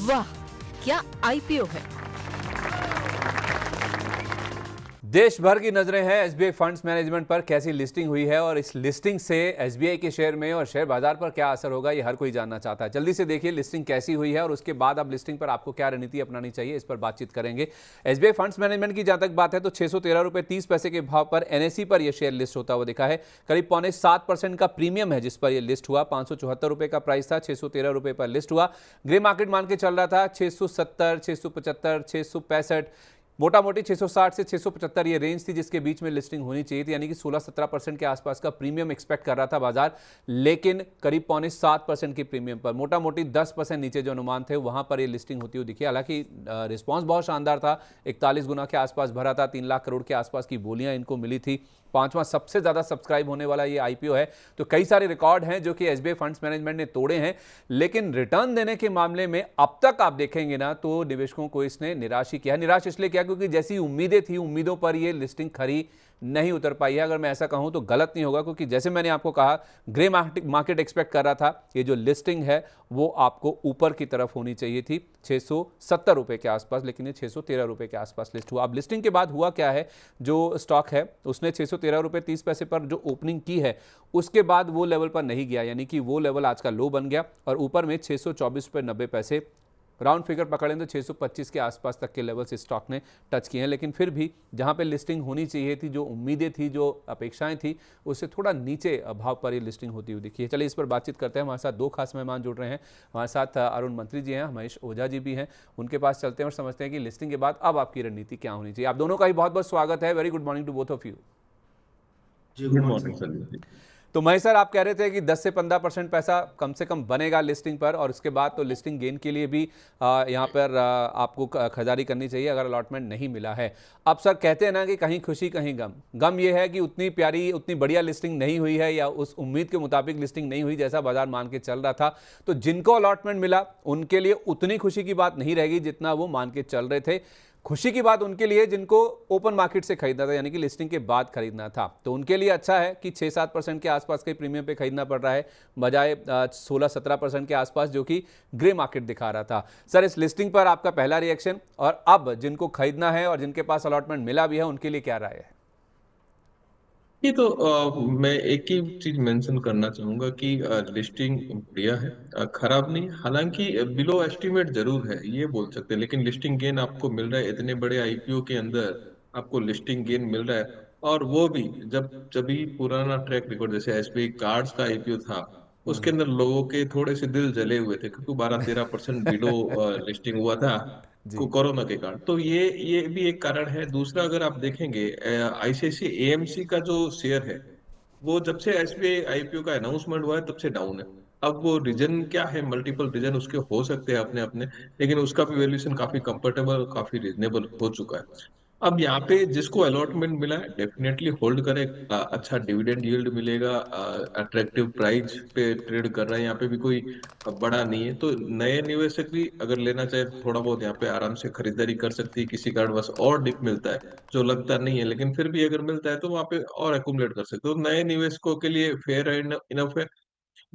वाह, क्या आईपीओ है। देश भर की नजरें हैं एसबीआई फंड्स मैनेजमेंट पर। कैसी लिस्टिंग हुई है और इस लिस्टिंग से एसबीआई के शेयर में और शेयर बाजार पर क्या असर होगा, ये हर कोई जानना चाहता है। जल्दी से देखिए लिस्टिंग कैसी हुई है और उसके बाद अब लिस्टिंग पर आपको क्या रणनीति अपनानी चाहिए, इस पर बातचीत करेंगे। एसबीआई फंड्स मैनेजमेंट की जहां तक बात है तो 613 रुपये 30 पैसे के भाव पर एनएसई पर यह शेयर लिस्ट होता हुआ दिखा है। करीब 7.25% का प्रीमियम है जिस पर यह लिस्ट हुआ। 574 रुपये का प्राइस था, 613 रुपये पर लिस्ट हुआ। ग्रे मार्केट मान के चल रहा था 670, 675, 665, मोटा मोटी 660 से 675 ये रेंज थी जिसके बीच में लिस्टिंग होनी चाहिए थी, यानी कि 16-17% के आसपास का प्रीमियम एक्सपेक्ट कर रहा था बाजार, लेकिन करीब 6.25% के प्रीमियम पर मोटा मोटी 10% नीचे जो अनुमान थे वहां पर ये लिस्टिंग होती हुई दिखी। हालांकि रिस्पांस बहुत शानदार था, 41 गुना के आसपास भरा था, 3 लाख करोड़ के आसपास की बोलियां इनको मिली थी। 5वां सबसे ज्यादा सब्सक्राइब होने वाला ये आईपीओ है। तो कई सारे रिकॉर्ड हैं जो कि एसबीआई फंड्स मैनेजमेंट ने तोड़े हैं, लेकिन रिटर्न देने के मामले में अब तक आप देखेंगे ना तो निवेशकों को इसने निराश ही किया। निराश इसलिए किया क्योंकि जैसी उम्मीदें थी, उम्मीदों पर ये लिस्टिंग खरी नहीं उतर पाई है। अगर मैं ऐसा कहूं तो गलत नहीं होगा, क्योंकि जैसे मैंने आपको कहा ग्रे मार्केट एक्सपेक्ट कर रहा था, ये जो लिस्टिंग है वो आपको ऊपर की तरफ होनी चाहिए थी 670 रुपये के आसपास, लेकिन ये 613 रुपये के आसपास लिस्ट हुआ। अब लिस्टिंग के बाद हुआ क्या है, जो स्टॉक है उसने 613 रुपये 30 पैसे पर जो ओपनिंग की है उसके बाद वो लेवल पर नहीं गया, यानी कि वो लेवल आज का लो बन गया और ऊपर में 624 रुपये 90 पैसे, राउंड फिगर पकड़ें तो 625 के आसपास तक के लेवल्स इस स्टॉक ने टच किए हैं। लेकिन फिर भी जहां पे लिस्टिंग होनी चाहिए थी, जो उम्मीदें थी, जो अपेक्षाएं थी, उससे थोड़ा नीचे भाव पर ये लिस्टिंग होती हुई दिखी है। चलिए इस पर बातचीत करते हैं। हमारे साथ 2 खास मेहमान जुड़ रहे हैं। हमारे साथ अरुण मंत्री जी हैं, महेश ओझा जी भी हैं। उनके पास चलते हैं और समझते हैं कि लिस्टिंग के बाद अब आपकी रणनीति क्या होनी चाहिए। आप दोनों का ही बहुत बहुत स्वागत है। Very good morning to both of you. Good morning sir. तो महेश सर, आप कह रहे थे कि 10 से 15% पैसा कम से कम बनेगा लिस्टिंग पर, और उसके बाद तो लिस्टिंग गेन के लिए भी यहाँ पर आपको खरीदारी करनी चाहिए अगर अलॉटमेंट नहीं मिला है। अब सर कहते हैं ना कि कहीं खुशी कहीं गम। गम ये है कि उतनी प्यारी, उतनी बढ़िया लिस्टिंग नहीं हुई है, या उस उम्मीद के मुताबिक लिस्टिंग नहीं हुई जैसा बाजार मान के चल रहा था। तो जिनको अलॉटमेंट मिला उनके लिए उतनी खुशी की बात नहीं रहेगी जितना वो मान के चल रहे थे। खुशी की बात उनके लिए जिनको ओपन मार्केट से खरीदना था, यानी कि लिस्टिंग के बाद खरीदना था, तो उनके लिए अच्छा है कि 6-7% के आसपास के प्रीमियम पे खरीदना पड़ रहा है, बजाय 16-17% के आसपास जो कि ग्रे मार्केट दिखा रहा था। सर, इस लिस्टिंग पर आपका पहला रिएक्शन, और अब जिनको खरीदना है और जिनके पास अलॉटमेंट मिला भी है उनके लिए क्या राय है? ये तो मैं एक ही चीज मेंशन करना चाहूंगा कि लिस्टिंग बढ़िया है, खराब नहीं। हालांकि बिलो एस्टिमेट जरूर है, ये बोल सकते हैं, लेकिन लिस्टिंग गेन आपको मिल रहा है इतने बड़े आईपीओ के अंदर, आपको लिस्टिंग गेन मिल रहा है। और वो भी जब जब भी पुराना ट्रैक रिकॉर्ड, जैसे एसबीआई कार्ड्स का आईपीओ था, उसके अंदर लोगों के थोड़े से दिल जले हुए थे क्योंकि 12-13% बिलो लिस्टिंग हुआ था जी। कोरोना के कारण। तो ये भी एक कारण है। दूसरा, अगर आप देखेंगे आईसीआईसी एएमसी का जो शेयर है, वो जब से एसबीआई आईपीओ का अनाउंसमेंट हुआ है तब से डाउन है। अब वो रीजन क्या है, मल्टीपल रीजन उसके हो सकते हैं अपने अपने, लेकिन उसका भी वैल्यूएशन काफी कंफर्टेबल, काफी रीजनेबल हो चुका है। अब यहाँ पे जिसको अलॉटमेंट मिला है डेफिनेटली होल्ड करे, अच्छा डिविडेंड यील्ड मिलेगा, अट्रैक्टिव प्राइस पे ट्रेड कर रहा है, यहाँ पे भी कोई बड़ा नहीं है। तो नए निवेशक भी अगर लेना चाहे तो थोड़ा बहुत यहाँ पे आराम से खरीदारी कर सकती है। किसी कारणवश और डिप मिलता है जो लगता नहीं है, लेकिन फिर भी अगर मिलता है तो वहाँ पे और एक्यूमुलेट कर सकते हो। तो नए निवेशकों के लिए फेयर इनफ है।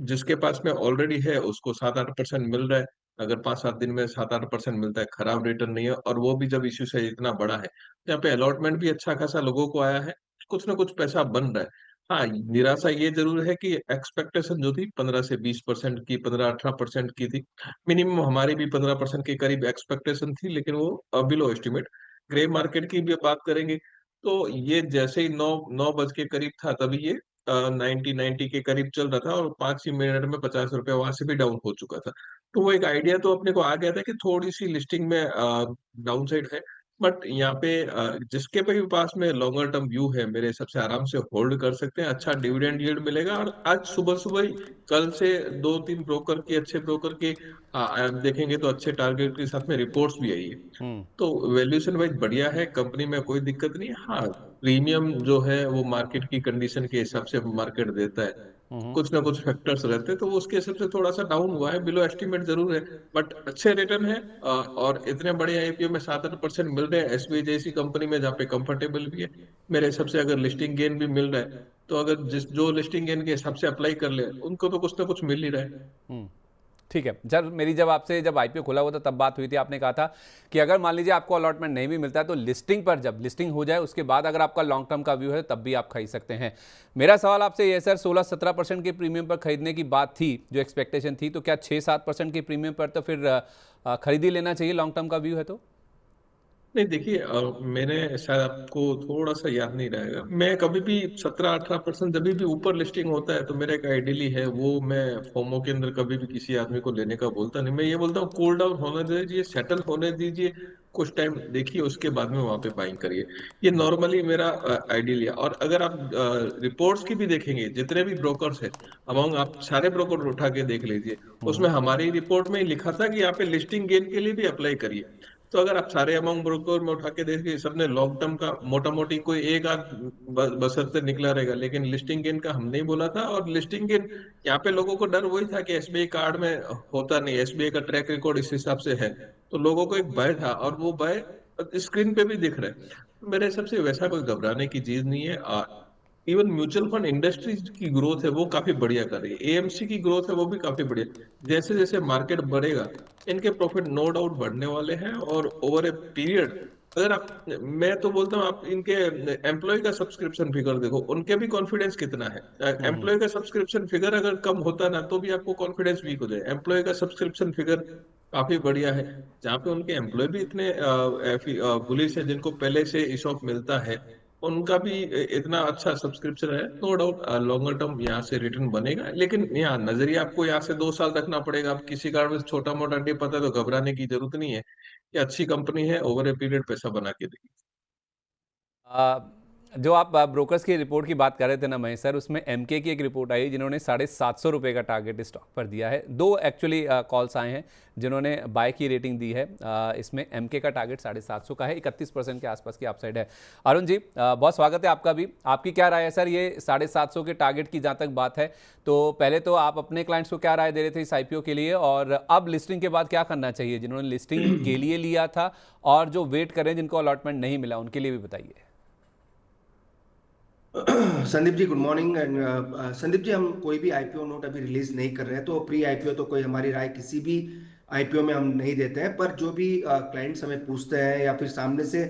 जिसके पास में ऑलरेडी है उसको 7-8% मिल रहा है। अगर 5-7 दिन में 7-8% मिलता है, खराब रिटर्न नहीं है। और वो भी जब इश्यू साइज इतना बड़ा है, यहाँ पे अलॉटमेंट भी अच्छा खासा लोगों को आया है, कुछ ना कुछ पैसा बन रहा है। हाँ, निराशा ये जरूर है कि एक्सपेक्टेशन जो थी 15 से 20% की, 15-18% की थी। मिनिमम हमारी भी 15% के करीब एक्सपेक्टेशन थी, लेकिन वो बिलो एस्टिमेट। ग्रे मार्केट की भी बात करेंगे तो ये जैसे ही 9 बज के करीब था तभी ये 90 के करीब चल रहा था, और 5 ही मिनट में 50 रुपए वहां से भी डाउन हो चुका था। तो वो एक आइडिया तो अपने को आ गया था कि थोड़ी सी लिस्टिंग में डाउन साइड है। बट यहाँ पे जिसके भी पास में लॉन्गर टर्म व्यू है, मेरे हिसाब से आराम से होल्ड कर सकते हैं। अच्छा डिविडेंड यील्ड मिलेगा। और आज सुबह सुबह ही, कल से 2-3 ब्रोकर की, अच्छे ब्रोकर की देखेंगे तो अच्छे टारगेट के साथ में रिपोर्ट्स भी आई है। हम्म। तो वैल्यूएशन वाइज बढ़िया है, कंपनी में कोई दिक्कत नहीं है। हाँ, प्रीमियम जो है वो मार्केट की कंडीशन के हिसाब से मार्केट देता है, कुछ ना कुछ फैक्टर्स रहते हैं, तो वो उसके हिसाब से थोड़ा सा डाउन हुआ है, बिलो एस्टिमेट जरूर है। बट अच्छे रिटर्न है। और इतने बड़े आईपीओ में 7-8% मिल रहे हैं एसबीआई जैसी कंपनी में, जहाँ पे कंफर्टेबल भी है। मेरे हिसाब से अगर लिस्टिंग गेन भी मिल रहा है तो अगर जिस जो लिस्टिंग गेन के हिसाब से अप्लाई कर ले, उनको तो कुछ ना कुछ मिल ही रहा है। हम्म। ठीक है सर, मेरी जब आपसे जब आईपीओ खुला हुआ था तब बात हुई थी, आपने कहा था कि अगर मान लीजिए आपको अलॉटमेंट नहीं भी मिलता है तो लिस्टिंग पर, जब लिस्टिंग हो जाए उसके बाद अगर आपका लॉन्ग टर्म का व्यू है तब भी आप खरीद सकते हैं। मेरा सवाल आपसे ये सर, 16-17% के प्रीमियम पर खरीदने की बात थी, जो एक्सपेक्टेशन थी, तो क्या 6-7% के प्रीमियम पर तो फिर खरीद ही लेना चाहिए लॉन्ग टर्म का व्यू है तो? नहीं देखिए, मैंने शायद आपको थोड़ा सा याद नहीं रहेगा, मैं कभी भी 17-18% जब भी ऊपर लिस्टिंग होता है तो मेरा एक आइडियली है वो, मैं फोमो के अंदर कभी भी किसी आदमी को लेने का बोलता नहीं। मैं ये बोलता हूँ कूल डाउन होने दीजिए, सेटल होने दीजिए, कुछ टाइम देखिए, उसके बाद में वहां पे बाइंग करिए। ये नॉर्मली मेरा आइडियल है। और अगर आप रिपोर्ट्स की भी देखेंगे, जितने भी ब्रोकर्स है अमंग, आप सारे ब्रोकर उठा के देख लीजिए, उसमें हमारी रिपोर्ट में ही लिखा था कि यहाँ पे लिस्टिंग गेन के लिए भी अप्लाई करिए। तो अगर आप सारे अमाउंट ब्रोकर में उठा के देखिए, सबने लॉन्ग टर्म का मोटा मोटी कोई एक आध बशर्ते निकला रहेगा, लेकिन लिस्टिंग गेन का हम नहीं बोला था। और लिस्टिंग गेन यहाँ पे लोगों को डर वही था कि एसबीआई कार्ड में होता नहीं, एसबीआई का ट्रैक रिकॉर्ड इस हिसाब से है, तो लोगों को एक भय था, और वो भय स्क्रीन पे भी दिख रहा है। मेरे हिसाब से वैसा कोई घबराने की चीज नहीं है। इवन म्यूचुअल फंड इंडस्ट्री की ग्रोथ है वो काफी बढ़िया कर रही है, एएमसी की ग्रोथ है वो भी काफी बढ़िया। जैसे जैसे मार्केट बढ़ेगा इनके प्रॉफिट नो डाउट बढ़ने वाले हैं। और ओवर ए पीरियड, अगर आप, मैं तो बोलता हूँ आप इनके एम्प्लॉय का सब्सक्रिप्शन फिगर देखो, उनके भी कॉन्फिडेंस कितना है। एम्प्लॉय का सब्सक्रिप्शन फिगर अगर कम होता ना तो भी आपको कॉन्फिडेंस वीक हो जाए। एम्प्लॉय का सब्सक्रिप्शन फिगर काफी बढ़िया है, जहाँ पे उनके एम्प्लॉय भी इतने बुलिश है, जिनको पहले से ईशॉप मिलता है, उनका भी इतना अच्छा सब्सक्रिप्शन है। नो डाउट लॉन्गर टर्म यहाँ से रिटर्न बनेगा, लेकिन यहाँ नजरिया आपको यहाँ से 2 साल रखना पड़ेगा। आप किसी कारण से छोटा मोटा नहीं पता है तो घबराने की जरूरत नहीं है, ये अच्छी कंपनी है, ओवर ए पीरियड पैसा बना के देगी। आ, जो आप ब्रोकर्स की रिपोर्ट की बात कर रहे थे ना महेश सर, उसमें एमके की एक रिपोर्ट आई जिन्होंने 750 रुपये का टारगेट स्टॉक पर दिया है। दो एक्चुअली कॉल्स आए हैं जिन्होंने बाय की रेटिंग दी है। इसमें एमके का टारगेट 750 का है, 31% के आसपास की अपसाइड है। अरुण जी, बहुत स्वागत है आपका भी। आपकी क्या राय है सर, ये 750 के टारगेट की जहाँ तक बात है, तो पहले तो आप अपने क्लाइंट्स को क्या राय दे रहे थे इस आईपीओ के लिए, और अब लिस्टिंग के बाद क्या करना चाहिए जिन्होंने लिस्टिंग के लिए लिया था, और जो वेट करें जिनको अलॉटमेंट नहीं मिला उनके लिए भी बताइए। Sandeep ji good morning. And Sandeep ji, हम कोई भी आईपीओ नोट अभी रिलीज नहीं कर रहे हैं, तो प्री आईपीओ तो कोई हमारी राय किसी भी आईपीओ में हम नहीं देते हैं। पर जो भी क्लाइंट्स हमें पूछते हैं या फिर सामने से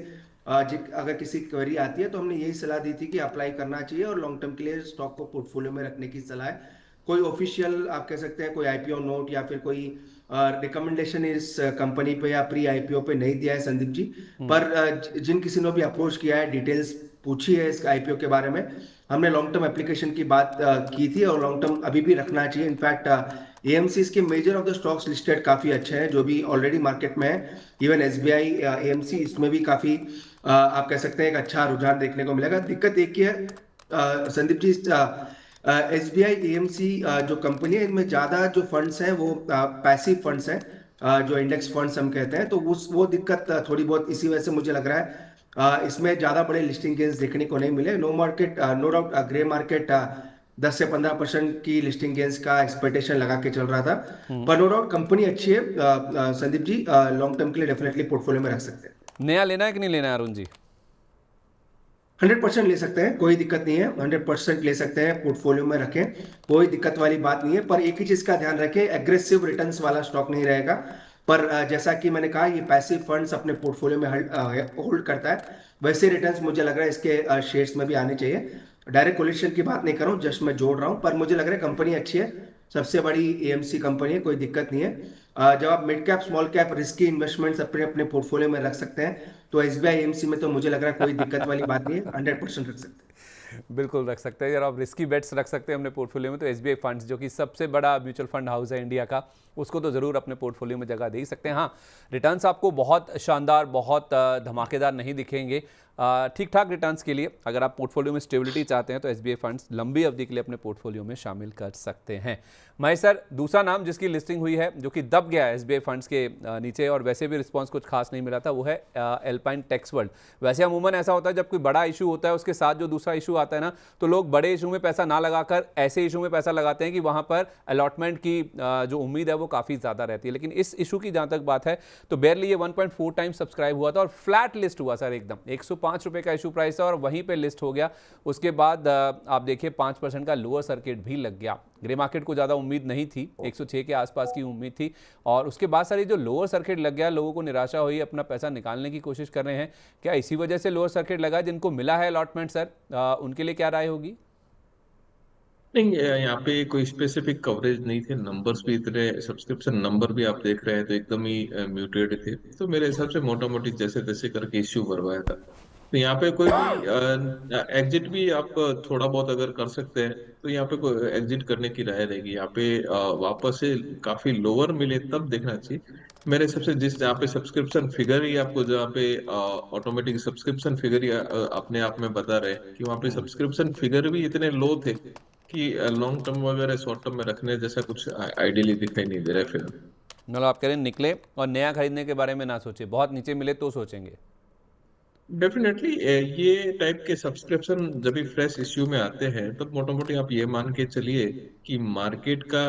अगर किसी क्वेरी आती है तो हमने यही सलाह दी थी कि अप्लाई करना चाहिए और लॉन्ग टर्म के लिए स्टॉक को पोर्टफोलियो में रखने की सलाह है। कोई ऑफिशियल आप कह सकते हैं कोई आईपीओ नोट या फिर कोई रिकमेंडेशन इस कंपनी पे या प्री आईपीओ पे नहीं दिया है संदीप जी। पर जिन किसी ने भी अप्रोच किया है, डिटेल्स पूछी है इस आईपीओ के बारे में, हमने लॉन्ग टर्म एप्लीकेशन की बात की थी और लॉन्ग टर्म अभी भी रखना चाहिए। इनफैक्ट एएमसी के measure of the stocks listed काफी अच्छे हैं जो भी ऑलरेडी मार्केट में है। इवन एसबीआई एएमसी इसमें भी काफी आप कह सकते हैं एक अच्छा रुझान देखने को मिलेगा। दिक्कत एक ही है संदीप जी, एसबीआई एएमसी जो कंपनी है इनमें ज्यादा जो फंड्स हैं वो पैसिव फंड्स हैं, जो इंडेक्स फंड्स हम कहते हैं। तो वो दिक्कत थोड़ी बहुत इसी वजह से मुझे लग रहा है इसमें ज्यादा बड़े लिस्टिंग गेन्स देखने को नहीं मिले। नो डाउट ग्रे मार्केट 10 से 15% की लिस्टिंग गेन्स का एक्सपेक्टेशन लगा के चल रहा था। पर नो डाउट कंपनी अच्छी है संदीप जी, लॉन्ग टर्म के लिए डेफिनेटली पोर्टफोलियो में रख सकते हैं। नया लेना है कि नहीं लेना है अरुण जी? 100% ले सकते हैं, कोई दिक्कत नहीं है। 100% ले सकते हैं, पोर्टफोलियो में रखें, कोई दिक्कत वाली बात नहीं है। पर एक ही चीज का ध्यान रखें, एग्रेसिव रिटर्न्स वाला स्टॉक नहीं रहेगा। पर जैसा कि मैंने कहा, ये पैसिव फंड्स अपने पोर्टफोलियो में होल्ड करता है, वैसे रिटर्न्स मुझे लग रहा है इसके शेयर्स में भी आने चाहिए। डायरेक्ट कोलेशन की बात नहीं कर रहा हूँ, जस्ट मैं जोड़ रहा हूँ। पर मुझे लग रहा है कंपनी अच्छी है, सबसे बड़ी एएमसी कंपनी है, कोई दिक्कत नहीं है। जब आप mid cap small cap risky investments अपने अपने पोर्टफोलियो में रख सकते हैं, तो एसबीआई एएमसी में तो मुझे लग रहा है कोई दिक्कत वाली बात नहीं है, 100% रख सकते हैं। बिल्कुल रख सकते हैं। अगर आप रिस्की बेट्स रख सकते हैं अपने पोर्टफोलियो में तो एसबीआई फंड्स, जो कि सबसे बड़ा म्यूचुअल फंड हाउस है इंडिया का, उसको तो ज़रूर अपने पोर्टफोलियो में जगह दे ही सकते हैं। हाँ, रिटर्न्स आपको बहुत शानदार, बहुत धमाकेदार नहीं दिखेंगे। ठीक ठाक रिटर्न्स के लिए अगर आप पोर्टफोलियो में स्टेबिलिटी चाहते हैं तो एसबीआई फंड्स लंबी अवधि के लिए अपने पोर्टफोलियो में शामिल कर सकते हैं। महेश सर, दूसरा नाम जिसकी लिस्टिंग हुई है जो कि दब गया है एसबीआई फंड्स के नीचे और वैसे भी रिस्पांस कुछ खास नहीं मिला था, वो है एल्पाइन टेक्स वर्ल्ड। वैसे अमूमन ऐसा होता है जब कोई बड़ा इशू होता है उसके साथ जो दूसरा इशू आता है ना, तो लोग बड़े इशू में पैसा ना लगाकर ऐसे इशू में पैसा लगाते हैं कि वहां पर अलॉटमेंट की जो उम्मीद है वो काफ़ी ज़्यादा रहती है। लेकिन इस इशू की जहाँ तक बात है तो बेयरली ये 1.4 टाइम्स सब्सक्राइब हुआ था और फ्लैट लिस्ट हुआ सर, एकदम ₹105 का इशू प्राइस है और वहीं पे लिस्ट हो गया। उसके बाद आप देखिए 5% का लोअर सर्किट भी लग गया। ग्रे मार्केट को ज़्यादा उम्मीद नहीं थी, 106 के आसपास की उम्मीद थी और उसके बाद सारी जो लोअर सर्किट लग गया, लोगों को निराशा हुई, अपना पैसा निकालने की कोशिश कर रहे हैं। क्या इसी वजह से लोअर सर्किट लगा? जिनको मिला है अलॉटमेंट सर, उनके लिए क्या राय होगी? नहीं, यहाँ पे कोई स्पेसिफिक कवरेज नहीं थे, नंबर्स भी इतने, सब्सक्रिप्शन नंबर भी आप देख रहे हैं तो एकदम ही म्यूटेड थे। तो मेरे हिसाब से मोटा मोटी जैसे तैसे करके इश्यू करवाया था। तो यहाँ पे कोई भी एग्जिट भी आप थोड़ा बहुत अगर कर सकते हैं तो यहाँ पे कोई एग्जिट करने की राय रहेगी। यहाँ पे वापस से काफी लोअर मिले तब देखना चाहिए मेरे हिसाब से। जिस जहाँ पे सब्सक्रिप्शन फिगर ही आपको, जहाँ पे ऑटोमेटिक सब्सक्रिप्शन फिगर ही अपने आप में बता रहे हैं कि वहाँ पे सब्सक्रिप्शन फिगर भी इतने लो थे कि लॉन्ग टर्म वगैरह शॉर्ट टर्म में रखने जैसा कुछ आइडियली दिखाई नहीं दे रहा है फिर। मतलब आप कह रहे हैं निकले और नया खरीदने के बारे में ना सोचे, बहुत नीचे मिले तो सोचेंगे। डेफिनेटली ये टाइप के सब्सक्रिप्शन जब भी फ्रेश इश्यू में आते हैं तब मोटा मोटी आप ये मान के चलिए कि मार्केट का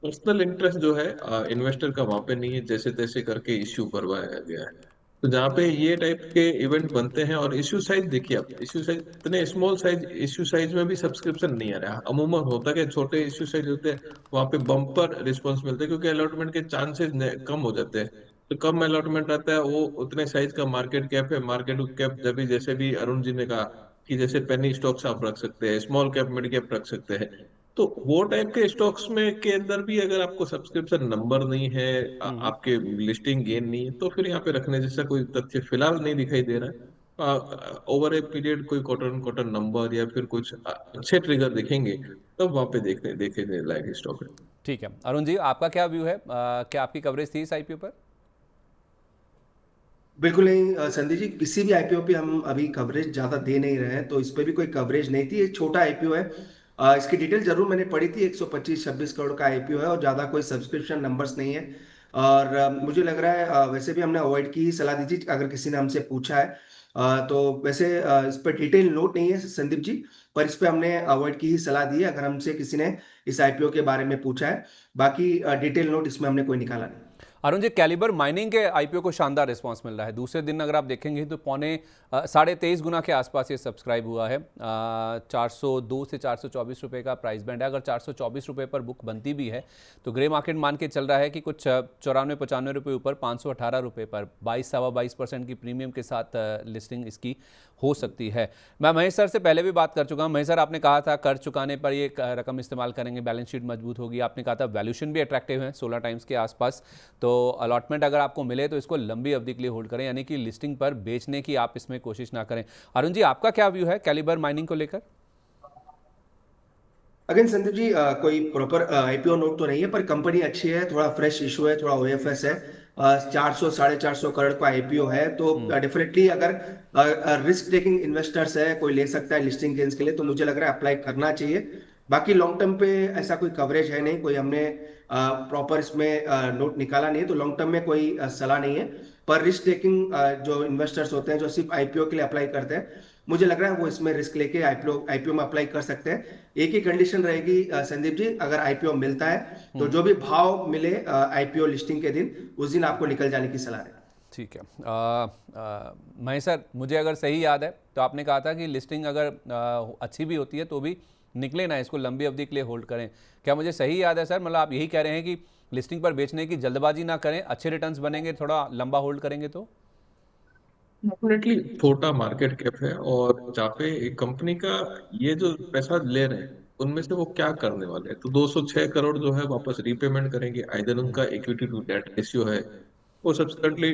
पर्सनल इंटरेस्ट जो है इन्वेस्टर का वहां पे नहीं है, जैसे तैसे करके इश्यू करवाया गया है। तो जहाँ पे ये टाइप के इवेंट बनते हैं और इश्यू साइज देखिए आप, इश्यू साइज इतने स्मॉल साइज इश्यू साइज में भी सब्सक्रिप्शन नहीं आ रहा है। अमूमन होता है छोटे इश्यू साइज होते हैं वहां पे बम्पर रिस्पॉन्स मिलते हैं क्योंकि अलॉटमेंट के चांसेस कम हो जाते हैं। तो कम अलॉटमेंट रहता है, वो उतने साइज का मार्केट कैप है। मार्केट कैप जब भी, जैसे भी अरुण जी ने कहा कि जैसे पेनी स्टॉक्स आप रख सकते हैं, स्मॉल कैप मिड कैप रख सकते हैं, तो वो टाइप के स्टॉक्स में के अंदर भी अगर आपको सब्सक्रिप्शन नंबर नहीं है, आपके लिस्टिंग गेन नहीं है, तो फिर यहाँ पे रखने जैसा कोई तथ्य फिलहाल नहीं दिखाई दे रहा है। ओवर ए पीरियड कोई क्वार्टर नंबर या फिर कुछ अच्छे ट्रिगर दिखेंगे तब वहां पे देखने देखे लायक स्टॉक है। ठीक है अरुण जी, आपका क्या व्यू है? क्या आपकी कवरेज थी इस आईपीओ पर? बिल्कुल नहीं संदीप जी, किसी भी आईपीओ पे हम अभी कवरेज ज्यादा दे नहीं रहे हैं, तो इस पे भी कोई कवरेज नहीं थी। ये छोटा आईपीओ है। इसकी डिटेल जरूर मैंने पढ़ी थी। 125-26 करोड़ का आईपीओ है और ज्यादा कोई सब्सक्रिप्शन नंबर्स नहीं है। और मुझे लग रहा है वैसे भी हमने अवॉइड की ही सलाह दी थी अगर किसी ने हमसे पूछा है। तो वैसे इस पर डिटेल नोट नहीं है संदीप जी, पर इस पे हमने अवॉइड की ही सलाह दी है अगर हमसे किसी ने इस आईपीओ के बारे में पूछा है। बाकी डिटेल नोट इसमें हमने कोई निकाला नहीं। अरुण जी, कैलिबर माइनिंग के आईपीओ को शानदार रिस्पांस मिल रहा है। दूसरे दिन अगर आप देखेंगे तो 23.5 गुना के आसपास ये सब्सक्राइब हुआ है। 402 से 424 रुपये का प्राइस बैंड है। अगर 424 रुपये पर बुक बनती भी है तो ग्रे मार्केट मान के चल रहा है कि कुछ 94-95 रुपये ऊपर 518 रुपये पर 22-22% की प्रीमियम के साथ लिस्टिंग इसकी हो सकती है। मैं महेश सर से पहले भी बात कर चुका हूँ। महेश सर, आपने कहा था कर्ज चुकाने पर ये रकम इस्तेमाल करेंगे, बैलेंस शीट मजबूत होगी। आपने कहा था वैल्यूशन भी अट्रैक्टिव है 16 टाइम्स के आसपास। तो अलॉटमेंट अगर आपको मिले तो इसको लंबी अवधि के लिए होल्ड करें, यानी कि लिस्टिंग पर बेचने की आप इसमें कोशिश ना करें। अरुण जी, आपका क्या व्यू है कैलिबर माइनिंग को लेकर? अगेन संदीप जी, कोई प्रॉपर आईपीओ नोट तो नहीं है, पर कंपनी अच्छी है, थोड़ा फ्रेश इशू है, थोड़ा ओएफएस है। 400-450 करोड़ का आईपीओ है, तो डेफिनेटली अगर रिस्क टेकिंग इन्वेस्टर्स है, कोई ले सकता है लिस्टिंग गेन्स के लिए, तो मुझे लग रहा है अप्लाई करना चाहिए। बाकी लॉन्ग टर्म पे ऐसा कोई कवरेज है नहीं, कोई हमने प्रॉपर इसमें नोट निकाला नहीं है, तो लॉन्ग टर्म में कोई सलाह नहीं है। पर रिस्क टेकिंग जो इन्वेस्टर्स होते हैं जो सिर्फ आईपीओ के लिए अप्लाई करते हैं, मुझे लग रहा है वो इसमें रिस्क लेके आईपीओ में अप्लाई कर सकते हैं। एक ही कंडीशन रहेगी संदीप जी, अगर आईपीओ मिलता है तो जो भी भाव मिले आईपीओ लिस्टिंग के दिन, उस दिन आपको निकल जाने की सलाह है। ठीक है महेश सर, मुझे अगर सही याद है तो आपने कहा था कि लिस्टिंग अगर अच्छी भी होती है तो भी निकले ना, इसको लंबी अवधि के लिए होल्ड करें। क्या मुझे सही याद है सर? मतलब आप यही कह रहे हैं कि लिस्टिंग पर बेचने की जल्दबाजी ना करें, अच्छे रिटर्न्स बनेंगे, थोड़ा लंबा होल्ड करेंगे तो? डेफिनेटली छोटा मार्केट कैप है और जहाँ पे एक कंपनी का ये जो पैसा ले रहे हैं उनमें से वो क्या करने वाले हैं, तो 206 करोड़ जो है वापस रीपेमेंट करेंगे। आइदर उनका इक्विटी टू डेट रेशियो है वो सब्सिक्वेंटली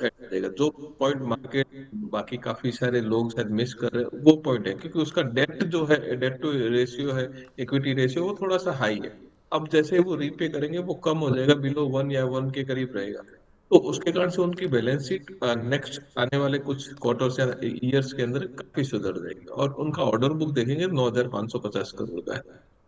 देगा। जो पॉइंट मार्केट बाकी काफी सारे लोग शायद मिस कर रहे हैं वो पॉइंट है, क्योंकि उसका डेट जो है, डेट टू रेशियो है, इक्विटी रेशियो, वो थोड़ा सा हाई है। अब जैसे वो रीपे करेंगे वो कम हो जाएगा, बिलो 1 या 1 के करीब रहेगा। तो उसके कारण से उनकी बैलेंस शीट नेक्स्ट आने वाले कुछ क्वार्टर्स या ईयर्स के अंदर काफी सुधर जाएगी। और उनका ऑर्डर बुक देखेंगे 9,550 करोड़ का है।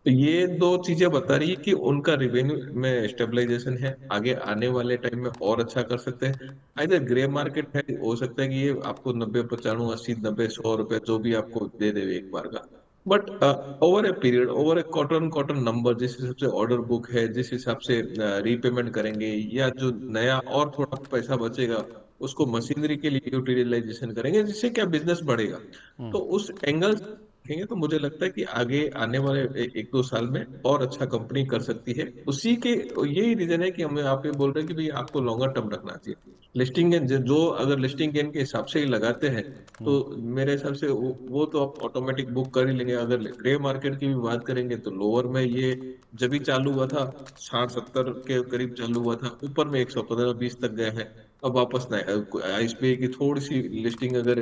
तो ये दो चीजें बता रही है कि उनका रिवेन्यू में स्टेबलाइजेशन है, आगे आने वाले टाइम में और अच्छा कर सकते हैं। इधर ग्रे मार्केट है, हो सकता है कि ये आपको 90, 95, 80, 90, 100 रुपए जो भी आपको दे दे एक बार का। But over a period, over A quarter number, जिस हिसाब से ऑर्डर बुक है, जिस हिसाब से रीपेमेंट करेंगे या जो नया और थोड़ा पैसा बचेगा उसको मशीनरी के लिए यूटिलाइजेशन करेंगे, जिससे क्या बिजनेस बढ़ेगा। तो उस एंगल से देखेंगे तो मुझे लगता है कि आगे आने वाले 1-2 साल में और अच्छा कंपनी कर सकती है। उसी के यही रीजन है कि हम यहाँ पे बोल रहे हैं कि भाई आपको लॉन्गर टर्म रखना चाहिए। लिस्टिंग गेन जो अगर लिस्टिंग गेन के हिसाब से ही लगाते हैं तो मेरे हिसाब से वो तो आप ऑटोमेटिक बुक कर ही लेंगे। अगर ग्रे मार्केट की भी बात करेंगे तो लोअर में ये जब भी चालू हुआ था 60-70 के करीब चालू हुआ था, ऊपर में 115-120 तक गए हैं। अब वापस ना आईएसबीआई की थोड़ी सी लिस्टिंग अगर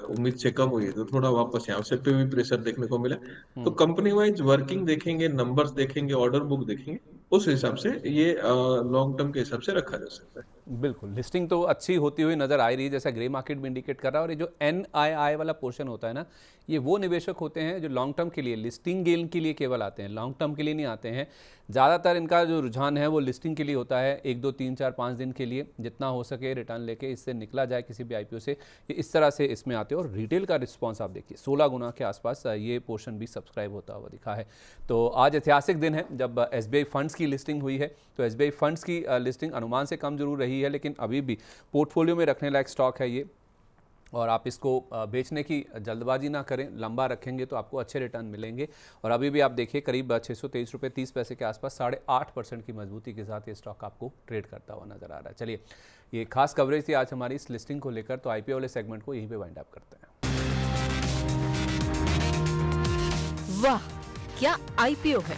उम्मीद से कम हुई है तो थोड़ा वापस यहाँ से पे भी प्रेशर देखने को मिला। तो कंपनी वाइज वर्किंग देखेंगे, नंबर्स देखेंगे, ऑर्डर बुक देखेंगे, उस हिसाब से ये लॉन्ग टर्म के हिसाब से रखा जा सकता है। बिल्कुल, लिस्टिंग तो अच्छी होती हुई नज़र आ रही है, जैसा ग्रे मार्केट भी इंडिकेट कर रहा है। और ये जो एनआईआई वाला पोर्शन होता है ना, ये वो निवेशक होते हैं जो लॉन्ग टर्म के लिए, लिस्टिंग गेन के लिए केवल आते हैं, लॉन्ग टर्म के लिए नहीं आते हैं। ज़्यादातर इनका जो रुझान है वो लिस्टिंग के लिए होता है, 1, 2, 3, 4, 5 दिन के लिए, जितना हो सके रिटर्न लेके इससे निकला जाए किसी भी आईपीओ से, ये इस तरह से इसमें आते हैं। और रिटेल का रिस्पॉन्स आप देखिए, 16 गुना के आसपास ये पोर्शन भी सब्सक्राइब होता हुआ दिखा है। तो आज ऐतिहासिक दिन है जब एसबीआई फंड्स की लिस्टिंग हुई है। तो एसबीआई फंड्स की लिस्टिंग अनुमान से कम जरूर रही है, लेकिन अभी भी पोर्टफोलियो में रखने लायक स्टॉक है ये। और आप इसको बेचने की जल्दबाजी ना करें, लंबा रखेंगे तो आपको अच्छे रिटर्न मिलेंगे। और अभी भी आप देखिए करीब 623 रुपये 30 पैसे के आसपास 8.5% की मजबूती के साथ ये स्टॉक आपको ट्रेड करता हुआ नजर आ रहा है। चलिए, ये खास कवरेज थी आज हमारी इस लिस्टिंग को लेकर। तो आईपीओ वाले सेगमेंट को यहीं पे वाइंड अप करते हैं। वाह, क्या आईपीओ है।